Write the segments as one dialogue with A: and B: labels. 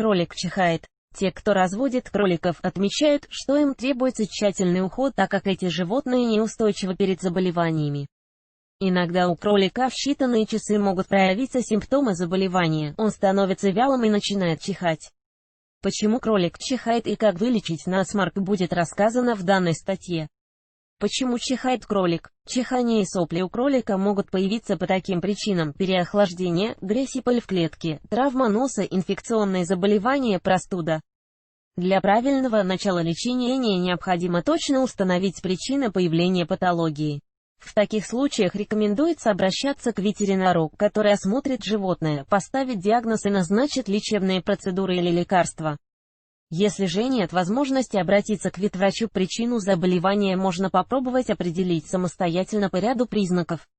A: Кролик чихает. Те, кто разводит кроликов, отмечают, что им требуется тщательный уход, так как эти животные неустойчивы перед заболеваниями. Иногда у кролика в считанные часы могут проявиться симптомы заболевания, он становится вялым и начинает чихать. Почему кролик чихает и как вылечить насморк будет рассказано в данной статье. Почему чихает кролик? Чихание и сопли у кролика могут появиться по таким причинам: переохлаждение, грязь и пыль в клетке, травма носа, инфекционные заболевания, простуда. Для правильного начала лечения необходимо точно установить причины появления патологии. В таких случаях рекомендуется обращаться к ветеринару, который осмотрит животное, поставит диагноз и назначит лечебные процедуры или лекарства. Если же нет возможности обратиться к ветврачу, причину заболевания можно попробовать определить самостоятельно по ряду признаков.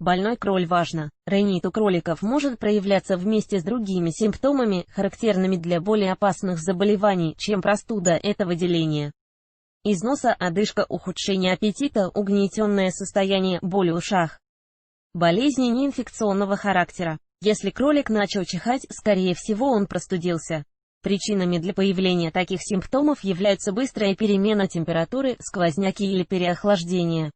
A: Больной кроль важно. Ринит у кроликов может проявляться вместе с другими симптомами, характерными для более опасных заболеваний, чем простуда, это выделение из носа, одышка, ухудшение аппетита, угнетенное состояние, боль в ушах. Болезни неинфекционного характера. Если кролик начал чихать, скорее всего он простудился. Причинами для появления таких симптомов являются быстрая перемена температуры, сквозняки или переохлаждение.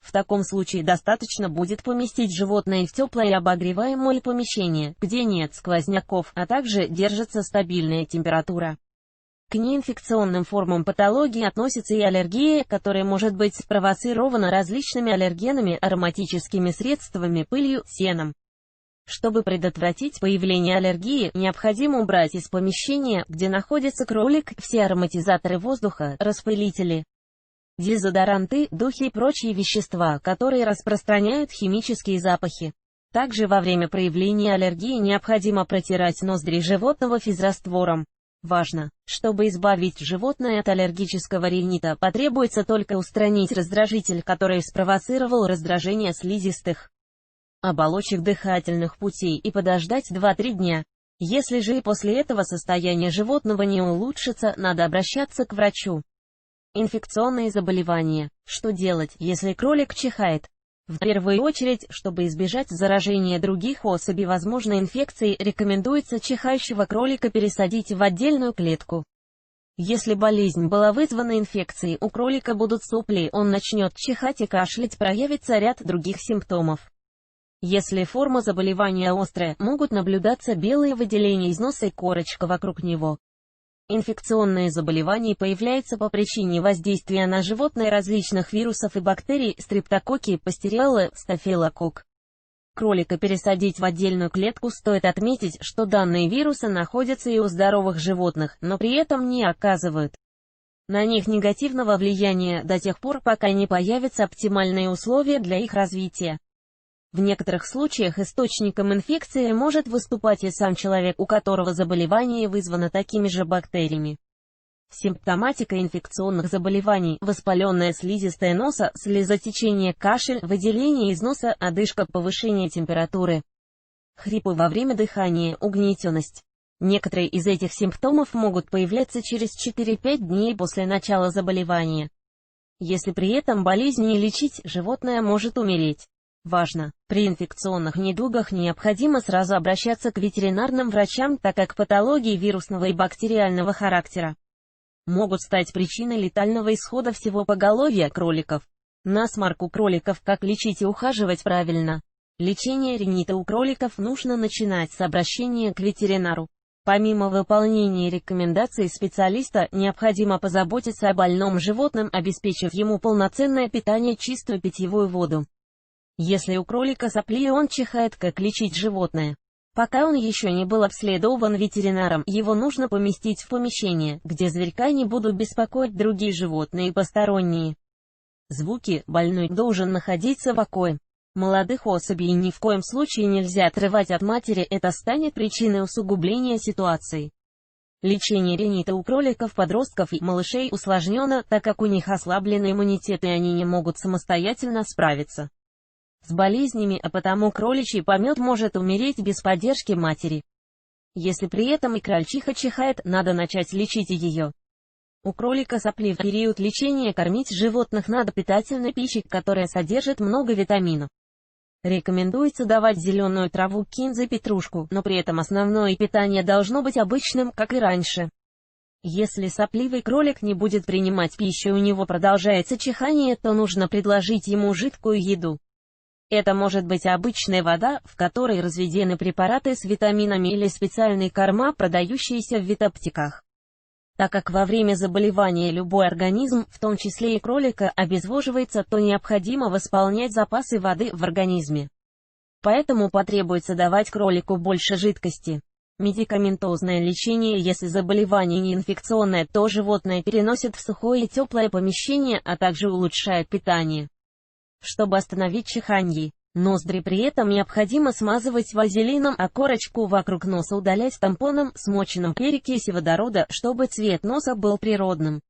A: В таком случае достаточно будет поместить животное в теплое и обогреваемое помещение, где нет сквозняков, а также держится стабильная температура. К неинфекционным формам патологии относится и аллергия, которая может быть спровоцирована различными аллергенами, ароматическими средствами, пылью, сеном. Чтобы предотвратить появление аллергии, необходимо убрать из помещения, где находится кролик, все ароматизаторы воздуха, распылители, дезодоранты, духи и прочие вещества, которые распространяют химические запахи. Также во время проявления аллергии необходимо протирать ноздри животного физраствором. Важно, чтобы избавить животное от аллергического ринита, потребуется только устранить раздражитель, который спровоцировал раздражение слизистых оболочек дыхательных путей, и подождать 2-3 дня. Если же и после этого состояние животного не улучшится, надо обращаться к врачу. Инфекционные заболевания. Что делать, если кролик чихает? В первую очередь, чтобы избежать заражения других особей возможной инфекцией, рекомендуется чихающего кролика пересадить в отдельную клетку. Если болезнь была вызвана инфекцией, у кролика будут сопли, он начнет чихать и кашлять, проявится ряд других симптомов. Если форма заболевания острая, могут наблюдаться белые выделения из носа и корочка вокруг него. Инфекционные заболевания появляются по причине воздействия на животное различных вирусов и бактерий, стрептококки, пастереллы, стафилококк. Кролика пересадить в отдельную клетку. Стоит отметить, что данные вирусы находятся и у здоровых животных, но при этом не оказывают на них негативного влияния до тех пор, пока не появятся оптимальные условия для их развития. В некоторых случаях источником инфекции может выступать и сам человек, у которого заболевание вызвано такими же бактериями. Симптоматика инфекционных заболеваний: воспаленная слизистая носа, слезотечение, кашель, выделение из носа, одышка, повышение температуры, хрипы во время дыхания, угнетенность. Некоторые из этих симптомов могут появляться через 4-5 дней после начала заболевания. Если при этом болезнь не лечить, животное может умереть. Важно, при инфекционных недугах необходимо сразу обращаться к ветеринарным врачам, так как патологии вирусного и бактериального характера могут стать причиной летального исхода всего поголовья кроликов. Насморк у кроликов: как лечить и ухаживать правильно? Лечение ринита у кроликов нужно начинать с обращения к ветеринару. Помимо выполнения рекомендаций специалиста, необходимо позаботиться о больном животном, обеспечив ему полноценное питание, чистую питьевую воду. Если у кролика сопли и он чихает, как лечить животное? Пока он еще не был обследован ветеринаром, его нужно поместить в помещение, где зверька не будут беспокоить другие животные и посторонние звуки. Больной должен находиться в покое. Молодых особей ни в коем случае нельзя отрывать от матери, это станет причиной усугубления ситуации. Лечение ринита у кроликов, подростков и малышей усложнено, так как у них ослаблен иммунитет и они не могут самостоятельно справиться с болезнями, а потому кроличий помет может умереть без поддержки матери. Если при этом и крольчиха чихает, надо начать лечить ее. У кролика сопли: в период лечения кормить животных надо питательной пищей, которая содержит много витаминов. Рекомендуется давать зеленую траву, кинзы, петрушку, но при этом основное питание должно быть обычным, как и раньше. Если сопливый кролик не будет принимать пищу и у него продолжается чихание, то нужно предложить ему жидкую еду. Это может быть обычная вода, в которой разведены препараты с витаминами или специальные корма, продающиеся в ветаптеках. Так как во время заболевания любой организм, в том числе и кролика, обезвоживается, то необходимо восполнять запасы воды в организме. Поэтому потребуется давать кролику больше жидкости. Медикаментозное лечение: если заболевание не инфекционное, то животное переносит в сухое и теплое помещение, а также улучшает питание. Чтобы остановить чиханье, ноздри при этом необходимо смазывать вазелином, а корочку вокруг носа удалять тампоном, смоченным в перекиси водорода, чтобы цвет носа был природным.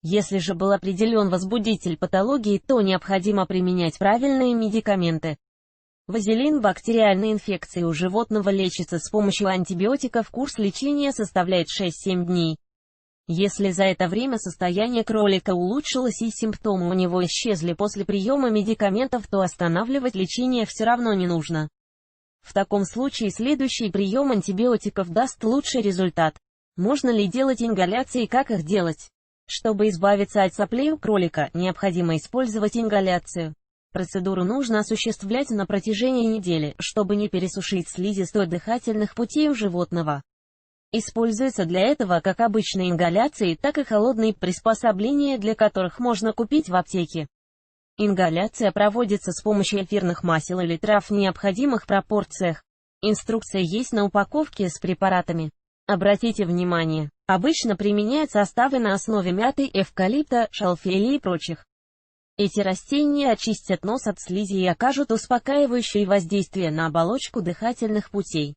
A: Если же был определен возбудитель патологии, то необходимо применять правильные медикаменты. Вазелин. Бактериальные инфекции у животного лечится с помощью антибиотиков. Курс лечения составляет 6-7 дней. Если за это время состояние кролика улучшилось и симптомы у него исчезли после приема медикаментов, то останавливать лечение все равно не нужно. В таком случае следующий прием антибиотиков даст лучший результат. Можно ли делать ингаляции и как их делать? Чтобы избавиться от соплей у кролика, необходимо использовать ингаляцию. Процедуру нужно осуществлять на протяжении недели, чтобы не пересушить слизистую дыхательных путей у животного. Используется для этого как обычные ингаляции, так и холодные приспособления, для которых можно купить в аптеке. Ингаляция проводится с помощью эфирных масел или трав в необходимых пропорциях. Инструкция есть на упаковке с препаратами. Обратите внимание, обычно применяют составы на основе мяты, эвкалипта, шалфея и прочих. Эти растения очистят нос от слизи и окажут успокаивающее воздействие на оболочку дыхательных путей.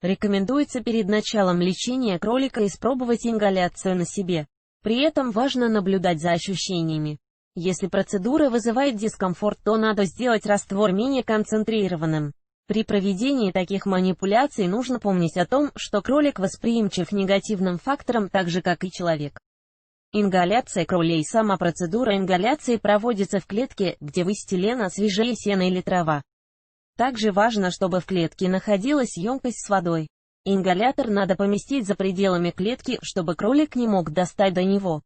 A: Рекомендуется перед началом лечения кролика испробовать ингаляцию на себе. При этом важно наблюдать за ощущениями. Если процедура вызывает дискомфорт, то надо сделать раствор менее концентрированным. При проведении таких манипуляций нужно помнить о том, что кролик восприимчив к негативным факторам так же, как и человек. Ингаляция кролей. Сама процедура ингаляции проводится в клетке, где выстелена свежее сено или трава. Также важно, чтобы в клетке находилась емкость с водой. Ингалятор надо поместить за пределами клетки, чтобы кролик не мог достать до него.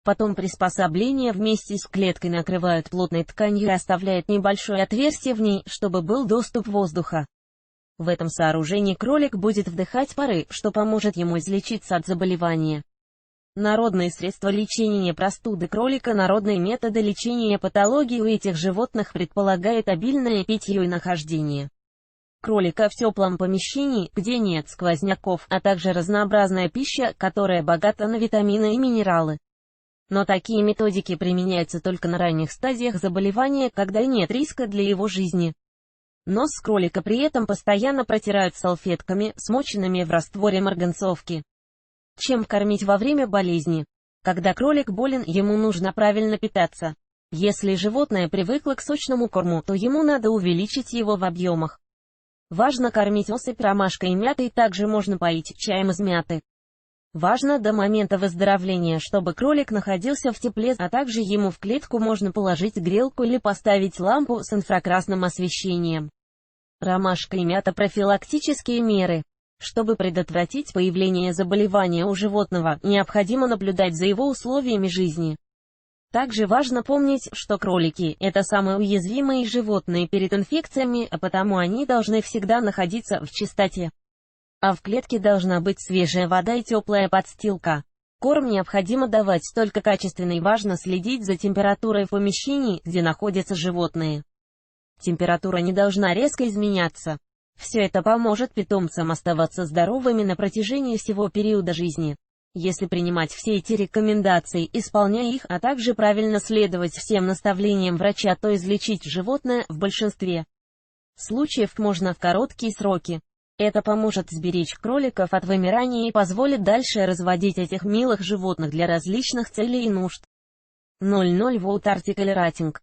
A: Потом приспособление вместе с клеткой накрывают плотной тканью и оставляют небольшое отверстие в ней, чтобы был доступ воздуха. В этом сооружении кролик будет вдыхать пары, что поможет ему излечиться от заболевания. Народные средства лечения простуды кролика. Народные методы лечения патологии у этих животных предполагают обильное питье и нахождение кролика в теплом помещении, где нет сквозняков, а также разнообразная пища, которая богата на витамины и минералы. Но такие методики применяются только на ранних стадиях заболевания, когда нет риска для его жизни. Нос кролика при этом постоянно протирают салфетками, смоченными в растворе марганцовки. Чем кормить во время болезни? Когда кролик болен, ему нужно правильно питаться. Если животное привыкло к сочному корму, то ему надо увеличить его в объемах. Важно кормить особь ромашкой и мятой, также можно поить чаем из мяты. Важно до момента выздоровления, чтобы кролик находился в тепле, а также ему в клетку можно положить грелку или поставить лампу с инфракрасным освещением. Ромашка и мята. Профилактические меры. Чтобы предотвратить появление заболевания у животного, необходимо наблюдать за его условиями жизни. Также важно помнить, что кролики – это самые уязвимые животные перед инфекциями, а потому они должны всегда находиться в чистоте. А в клетке должна быть свежая вода и теплая подстилка. Корм необходимо давать только качественный. Важно следить за температурой в помещении, где находятся животные. Температура не должна резко изменяться. Все это поможет питомцам оставаться здоровыми на протяжении всего периода жизни. Если принимать все эти рекомендации, исполняя их, а также правильно следовать всем наставлениям врача, то излечить животное в большинстве случаев можно в короткие сроки. Это поможет сберечь кроликов от вымирания и позволит дальше разводить этих милых животных для различных целей и нужд. 00 Volt Article Rating